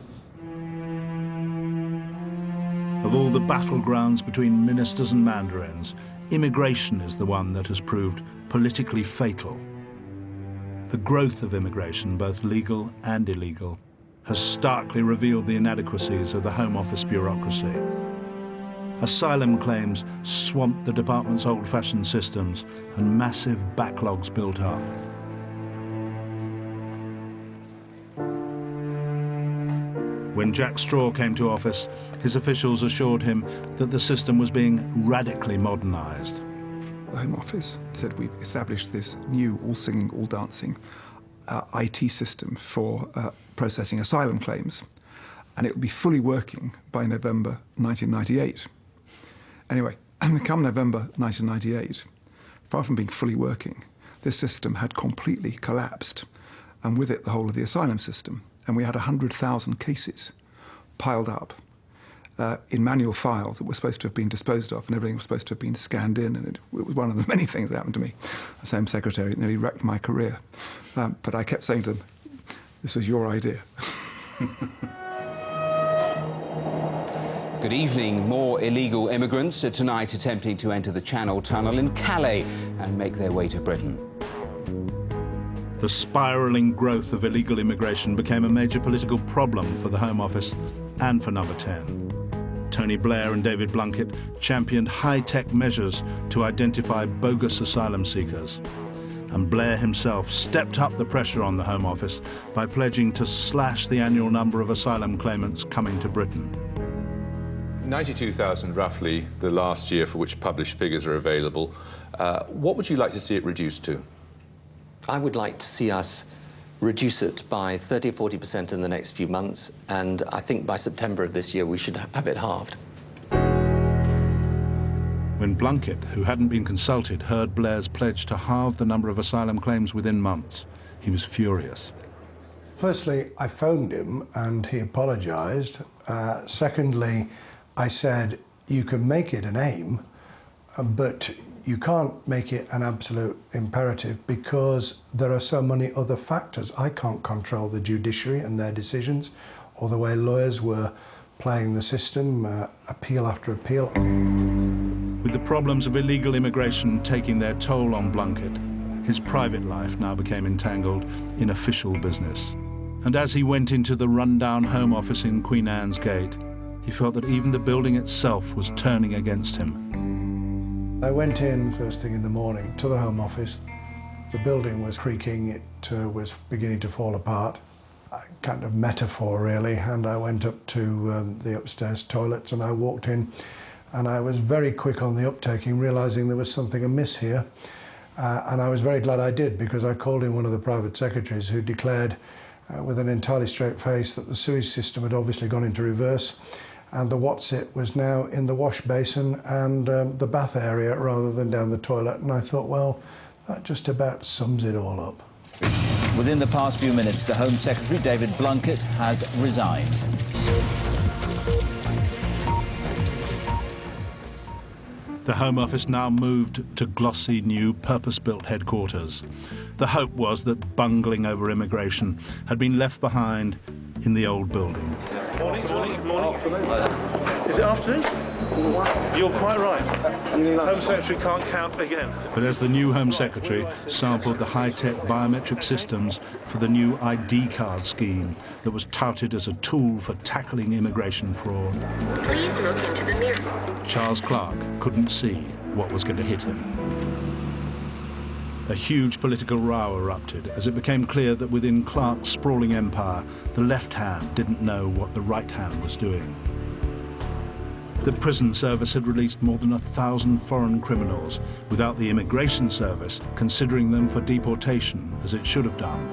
Of all the battlegrounds between ministers and mandarins, immigration is the one that has proved politically fatal. The growth of immigration, both legal and illegal, has starkly revealed the inadequacies of the Home Office bureaucracy. Asylum claims swamped the department's old-fashioned systems, and massive backlogs built up. When Jack Straw came to office, his officials assured him that the system was being radically modernised. The Home Office said we've established this new all-singing, all-dancing IT system for processing asylum claims. and it would be fully working by November 1998. Anyway, come November 1998, far from being fully working, this system had completely collapsed, and with it the whole of the asylum system. And we had 100,000 cases piled up in manual files that were supposed to have been disposed of, and everything was supposed to have been scanned in, and it was one of the many things that happened to me as Home Secretary. It nearly wrecked my career. But I kept saying to them, this was your idea. Good evening. More illegal immigrants are tonight attempting to enter the Channel Tunnel in Calais and make their way to Britain. The spiralling growth of illegal immigration became a major political problem for the Home Office and for Number 10. Tony Blair and David Blunkett championed high-tech measures to identify bogus asylum seekers. And Blair himself stepped up the pressure on the Home Office by pledging to slash the annual number of asylum claimants coming to Britain. 92,000 roughly the last year for which published figures are available. What would you like to see it reduced to? I would like to see us reduce it by 30 or 40% in the next few months, and I think by September of this year we should have it halved. When Blunkett, who hadn't been consulted, heard Blair's pledge to halve the number of asylum claims within months, he was furious. Firstly, I phoned him and he apologised. Secondly, I said, you can make it an aim, but you can't make it an absolute imperative because there are so many other factors. I can't control the judiciary and their decisions, or the way lawyers were playing the system, appeal after appeal. With the problems of illegal immigration taking their toll on Blunkett, his private life now became entangled in official business. And as he went into the rundown Home Office in Queen Anne's Gate, he felt that even the building itself was turning against him. I went in first thing in the morning to the Home Office. The building was creaking, it was beginning to fall apart. A kind of metaphor, really, and I went up to the upstairs toilets and I walked in, and I was very quick on the uptaking, realising there was something amiss here. And I was very glad I did, because I called in one of the private secretaries who declared with an entirely straight face that the sewage system had obviously gone into reverse, and the Whatsit was now in the wash basin and the bath area rather than down the toilet. And I thought, well, that just about sums it all up. Within the past few minutes, the Home Secretary, David Blunkett, has resigned. The Home Office now moved to glossy new purpose-built headquarters. The hope was that bungling over immigration had been left behind in the old building. Morning. Is it afternoon? You're quite right. Home Secretary can't count again. But as the new Home Secretary sampled the high-tech biometric systems for the new ID card scheme that was touted as a tool for tackling immigration fraud, Please look into the mirror. Charles Clarke couldn't see what was going to hit him. A huge political row erupted as it became clear that within Clarke's sprawling empire, the left hand didn't know what the right hand was doing. The prison service had released more than 1,000 foreign criminals without the immigration service considering them for deportation as it should have done.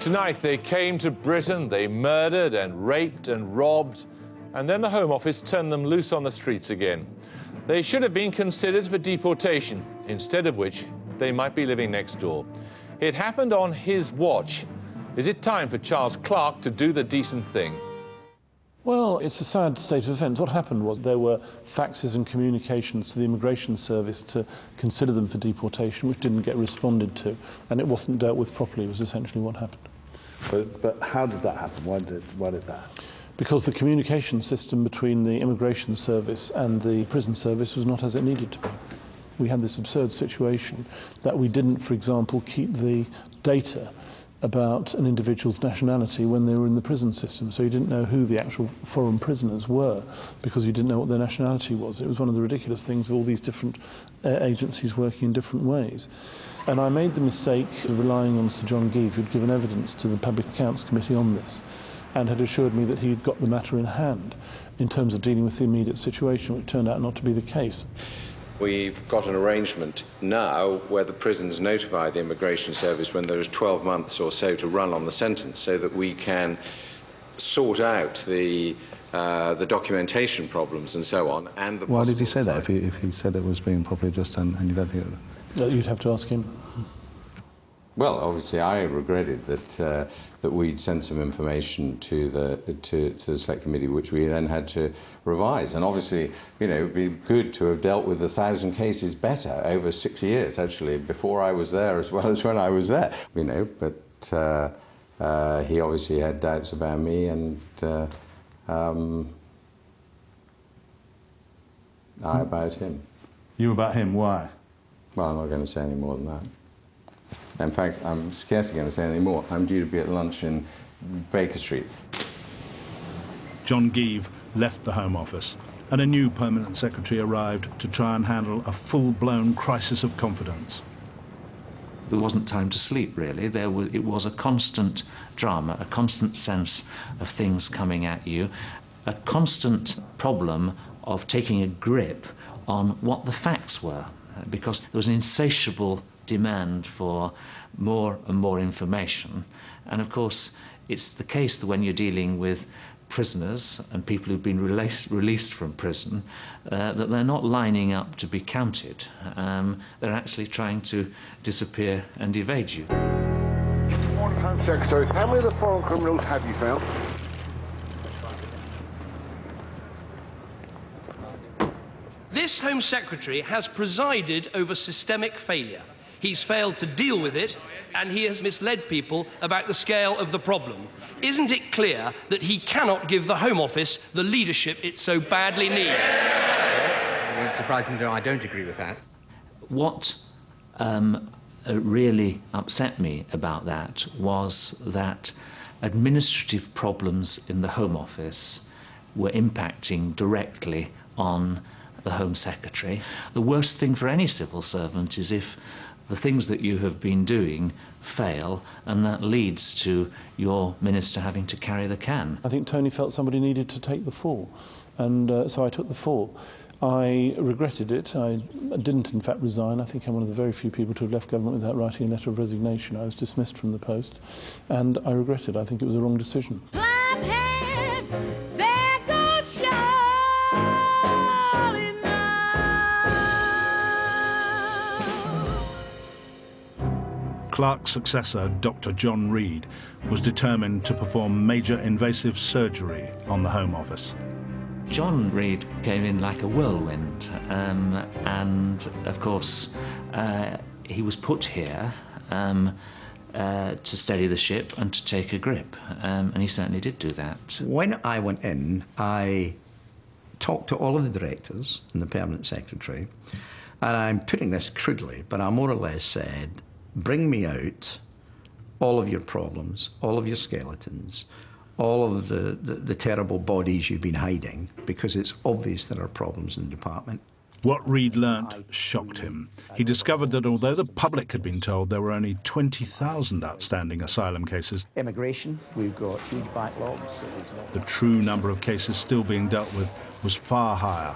Tonight they came to Britain, they murdered and raped and robbed, and then the Home Office turned them loose on the streets again. They should have been considered for deportation, instead of which they might be living next door. It happened on his watch. Is it time for Charles Clarke to do the decent thing? Well, it's a sad state of affairs. What happened was there were faxes and communications to the Immigration Service to consider them for deportation, which didn't get responded to, and it wasn't dealt with properly, was essentially what happened. But how did that happen? Why did that happen? Because the communication system between the Immigration Service and the Prison Service was not as it needed to be. We had this absurd situation that we didn't, for example, keep the data about an individual's nationality when they were in the prison system. So you didn't know who the actual foreign prisoners were because you didn't know what their nationality was. It was one of the ridiculous things of all these different agencies working in different ways. And I made the mistake of relying on Sir John Geeve, who'd given evidence to the Public Accounts Committee on this, and had assured me that he'd got the matter in hand in terms of dealing with the immediate situation, which turned out not to be the case. We've got an arrangement now where the prisons notify the Immigration Service when there is 12 months or so to run on the sentence, so that we can sort out the documentation problems and so on. And the Why did he say that if he said it was being properly just done and you don't think it... You'd have to ask him. Well, obviously, I regretted that we'd sent some information to the Select Committee, which we then had to revise. And obviously, you know, it'd be good to have dealt with 1,000 cases better over 6 years, actually, before I was there as well as when I was there. You know, but he obviously had doubts about me, and I about him. You about him? Why? Well, I'm not going to say any more than that. In fact, I'm scarcely going to say any more. I'm due to be at lunch in Baker Street. John Geeve left the Home Office, and a new permanent secretary arrived to try and handle a full-blown crisis of confidence. There wasn't time to sleep, really. It was a constant drama, a constant sense of things coming at you, a constant problem of taking a grip on what the facts were, because there was an insatiable demand for more and more information. And of course, it's the case that when you're dealing with prisoners and people who've been released from prison, that they're not lining up to be counted. They're actually trying to disappear and evade you. Home Secretary, how many of the foreign criminals have you found? This Home Secretary has presided over systemic failure. He's failed to deal with it, and he has misled people about the scale of the problem. Isn't it clear that he cannot give the Home Office the leadership it so badly needs? It won't surprise me to know I don't agree with that. What really upset me about that was that administrative problems in the Home Office were impacting directly on the Home Secretary. The worst thing for any civil servant is if the things that you have been doing fail, and that leads to your minister having to carry the can. I think Tony felt somebody needed to take the fall, and so I took the fall. I regretted it. I didn't, in fact, resign. I think I'm one of the very few people to have left government without writing a letter of resignation. I was dismissed from the post, and I regret it. I think it was a wrong decision. Clark's successor, Dr. John Reed, was determined to perform major invasive surgery on the Home Office. John Reed came in like a whirlwind, and of course he was put here to steady the ship and to take a grip, and he certainly did do that. When I went in, I talked to all of the directors and the permanent secretary, and I'm putting this crudely, but I more or less said, bring me out all of your problems, all of your skeletons, all of the terrible bodies you've been hiding, because it's obvious there are problems in the department. What Reed learnt shocked him. He discovered that although the public had been told there were only 20,000 outstanding asylum cases, Immigration, we've got huge backlogs. the true number of cases still being dealt with was far higher.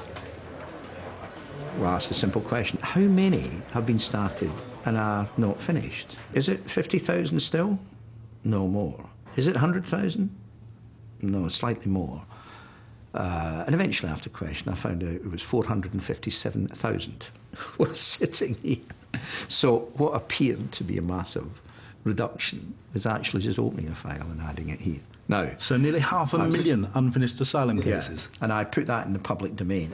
Well, that's the simple question. How many have been started and are not finished? Is it 50,000 still? No more. Is it 100,000? No, slightly more. And eventually, after question, I found out it was 457,000 was sitting here. So what appeared to be a massive reduction was actually just opening a file and adding it here. Now, so nearly 500,000 unfinished asylum cases. Yeah, and I put that in the public domain.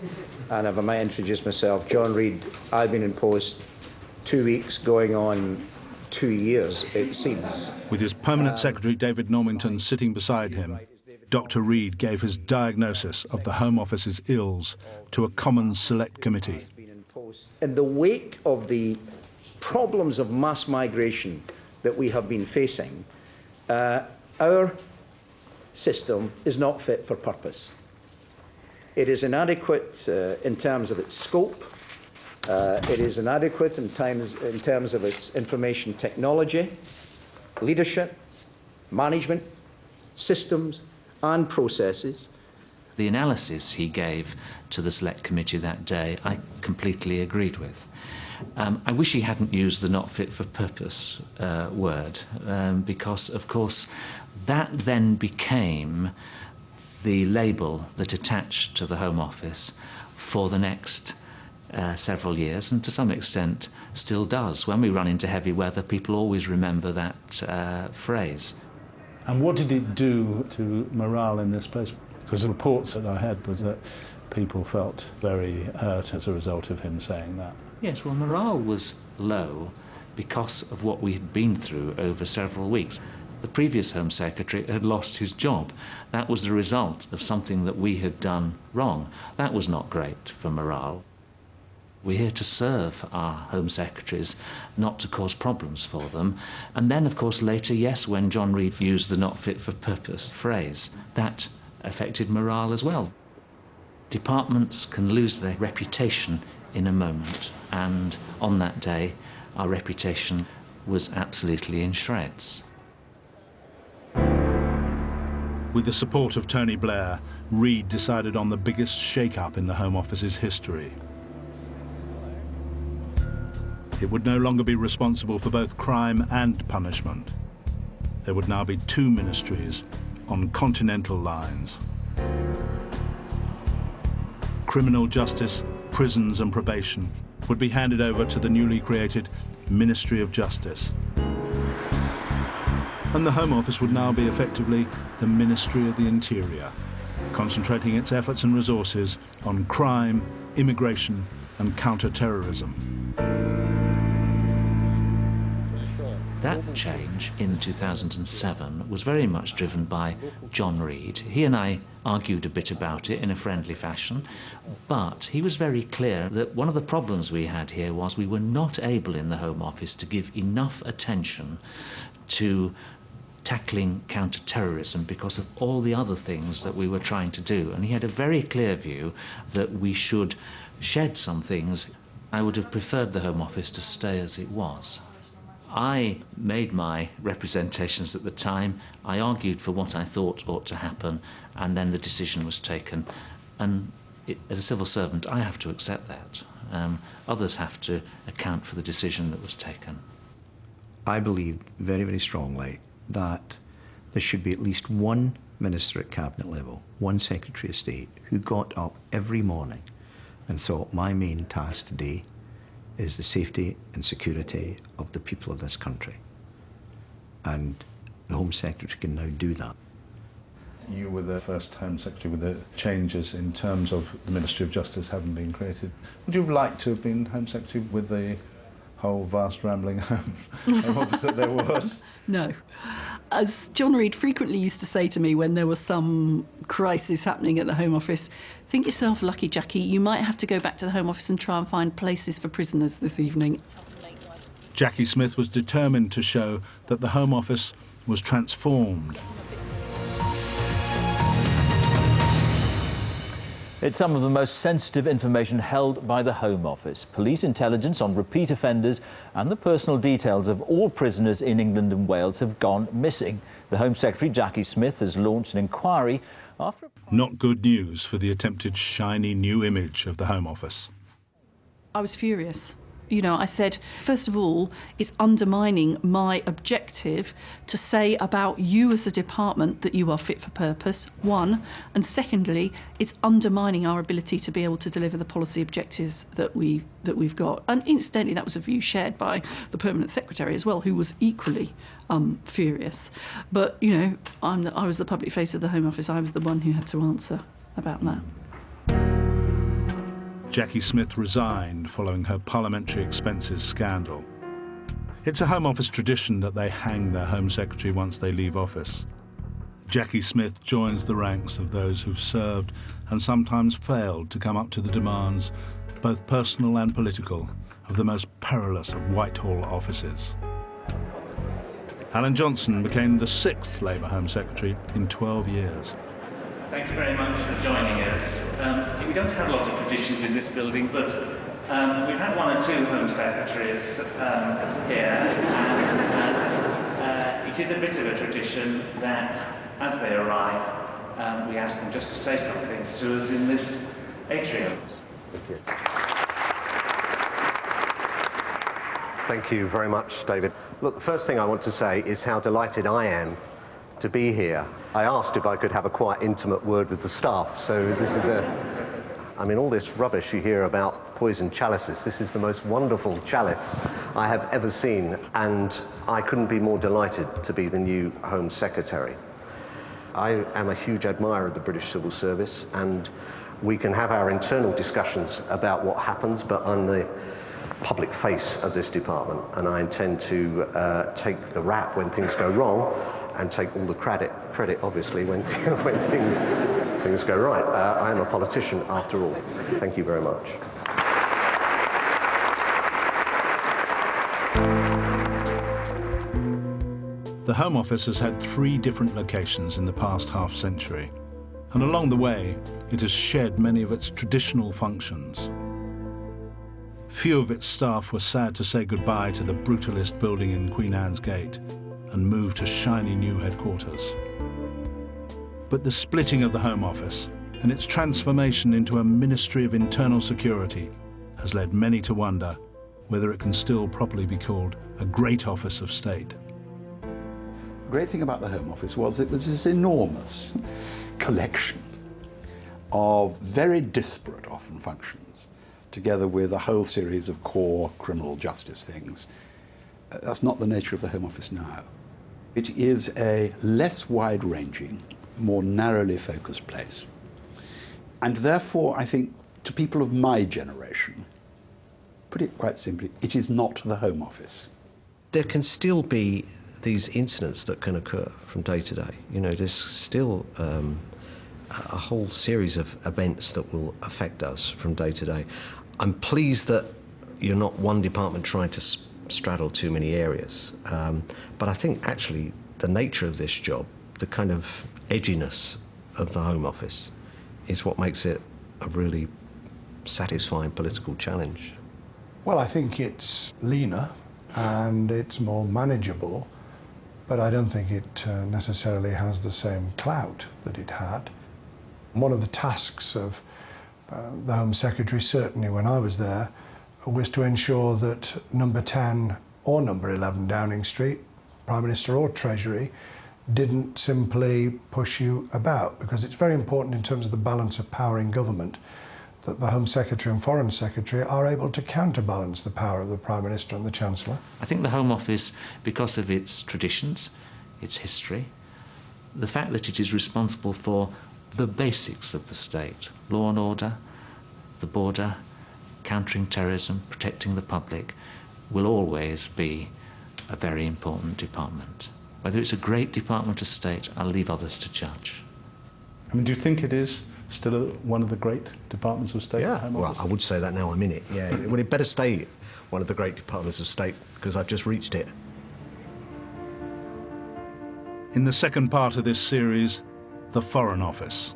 And if I might introduce myself, John Reed, I've been in post 2 weeks, going on 2 years, it seems. With his permanent secretary, David Normington, sitting beside him, Dr. Reed gave his diagnosis of the Home Office's ills to a Commons Select Committee. In the wake of the problems of mass migration that we have been facing, our system is not fit for purpose. It is inadequate in terms of its scope. It is inadequate in terms of its information technology, leadership, management, systems and processes. The analysis he gave to the Select Committee that day, I completely agreed with. I wish he hadn't used the not fit for purpose word, because, of course, that then became the label that attached to the Home Office for the next several years, and to some extent still does. When we run into heavy weather, people always remember that phrase. And what did it do to morale in this place? Because the reports that I had was that people felt very hurt as a result of him saying that. Yes, well, morale was low because of what we had been through over several weeks. The previous Home Secretary had lost his job. That was the result of something that we had done wrong. That was not great for morale. We're here to serve our Home Secretaries, not to cause problems for them. And then, of course, later, yes, when John Reid used the not fit for purpose phrase, that affected morale as well. Departments can lose their reputation in a moment, and on that day, our reputation was absolutely in shreds. With the support of Tony Blair, Reid decided on the biggest shake-up in the Home Office's history. It would no longer be responsible for both crime and punishment. There would now be two ministries on continental lines. Criminal justice, prisons and probation would be handed over to the newly created Ministry of Justice. And the Home Office would now be effectively the Ministry of the Interior, concentrating its efforts and resources on crime, immigration and counter-terrorism. That change in 2007 was very much driven by John Reid. He and I argued a bit about it in a friendly fashion, but he was very clear that one of the problems we had here was we were not able in the Home Office to give enough attention to tackling counter-terrorism because of all the other things that we were trying to do. And he had a very clear view that we should shed some things. I would have preferred the Home Office to stay as it was. I made my representations at the time. I argued for what I thought ought to happen, and then the decision was taken. And as a civil servant, I have to accept that. Others have to account for the decision that was taken. I believe very, very strongly that there should be at least one minister at cabinet level, one Secretary of State, who got up every morning and thought, my main task today is the safety and security of the people of this country. And the Home Secretary can now do that. You were the first Home Secretary with the changes in terms of the Ministry of Justice having been created. Would you have liked to have been Home Secretary with the whole vast rambling Home Office that there was? No. As John Reid frequently used to say to me when there was some crisis happening at the Home Office, think yourself lucky, Jackie, you might have to go back to the Home Office and try and find places for prisoners this evening. Jackie Smith was determined to show that the Home Office was transformed. It's some of the most sensitive information held by the Home Office. Police intelligence on repeat offenders and the personal details of all prisoners in England and Wales have gone missing. The Home Secretary, Jackie Smith, has launched an inquiry after... Not good news for the attempted shiny new image of the Home Office. I was furious. You know, I said, first of all, it's undermining my objective to say about you as a department that you are fit for purpose, one. And secondly, it's undermining our ability to be able to deliver the policy objectives that we've got. And incidentally, that was a view shared by the Permanent Secretary as well, who was equally furious. But, you know, I was the public face of the Home Office. I was the one who had to answer about that. Jackie Smith resigned following her parliamentary expenses scandal. It's a Home Office tradition that they hang their Home Secretary once they leave office. Jackie Smith joins the ranks of those who've served and sometimes failed to come up to the demands, both personal and political, of the most perilous of Whitehall offices. Alan Johnson became the 6th Labour Home Secretary in 12 years. Thank you very much for joining us. We don't have a lot of traditions in this building, but we've had one or two Home Secretaries here, and it is a bit of a tradition that as they arrive, we ask them just to say some things to us in this atrium. Thank you. Thank you very much, David. Look, the first thing I want to say is how delighted I am to be here. I asked if I could have a quite intimate word with the staff, so this is I mean, all this rubbish you hear about poison chalices, this is the most wonderful chalice I have ever seen, and I couldn't be more delighted to be the new Home Secretary. I am a huge admirer of the British Civil Service, and we can have our internal discussions about what happens, but I'm the public face of this department, and I intend to take the rap when things go wrong and take all the credit obviously, when things go right. I am a politician after all. Thank you very much. The Home Office has had 3 different locations in the past half-century, and along the way, it has shed many of its traditional functions. Few of its staff were sad to say goodbye to the brutalist building in Queen Anne's Gate and move to shiny new headquarters. But the splitting of the Home Office and its transformation into a Ministry of Internal Security has led many to wonder whether it can still properly be called a great office of state. The great thing about the Home Office was it was this enormous collection of very disparate, often, functions, together with a whole series of core criminal justice things. That's not the nature of the Home Office now. It is a less wide-ranging, more narrowly focused place. And therefore, I think, to people of my generation, put it quite simply, it is not the Home Office. There can still be these incidents that can occur from day to day. You know, there's still a whole series of events that will affect us from day to day. I'm pleased that you're not one department trying to straddle too many areas. But I think actually the nature of this job, the kind of edginess of the Home Office, is what makes it a really satisfying political challenge. Well, I think it's leaner and it's more manageable, but I don't think it necessarily has the same clout that it had. One of the tasks of the Home Secretary, certainly when I was there, was to ensure that number 10 or number 11 Downing Street, Prime Minister or Treasury, didn't simply push you about, because it's very important in terms of the balance of power in government that the Home Secretary and Foreign Secretary are able to counterbalance the power of the Prime Minister and the Chancellor. I think the Home Office, because of its traditions, its history, the fact that it is responsible for the basics of the state, law and order, the border, countering terrorism, protecting the public, will always be a very important department. Whether it's a great department of state, I'll leave others to judge. I mean, do you think it is still one of the great departments of state? Yeah, well, I would say that now I'm in it, yeah. Well, it better stay one of the great departments of state, because I've just reached it. In the second part of this series, the Foreign Office,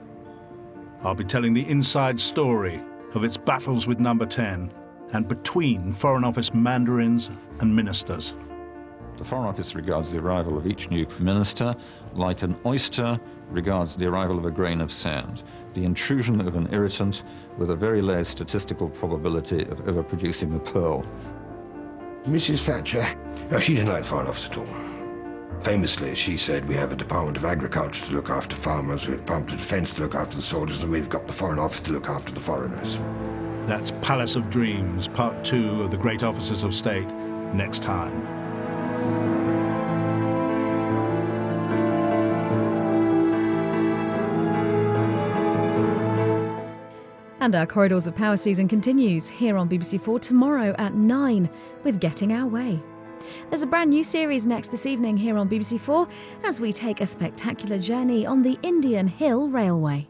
I'll be telling the inside story of its battles with number 10 and between Foreign Office mandarins and ministers. The Foreign Office regards the arrival of each new minister like an oyster regards the arrival of a grain of sand, the intrusion of an irritant with a very low statistical probability of ever producing a pearl. Mrs. Thatcher, she didn't like the Foreign Office at all. Famously, she said, we have a Department of Agriculture to look after farmers, we have a Department of Defence to look after the soldiers, and we've got the Foreign Office to look after the foreigners. That's Palace of Dreams, Part 2 of The Great Officers of State, next time. And our Corridors of Power season continues here on BBC4 tomorrow at 9 with Getting Our Way. There's a brand new series next this evening here on BBC4 as we take a spectacular journey on the Indian Hill Railway.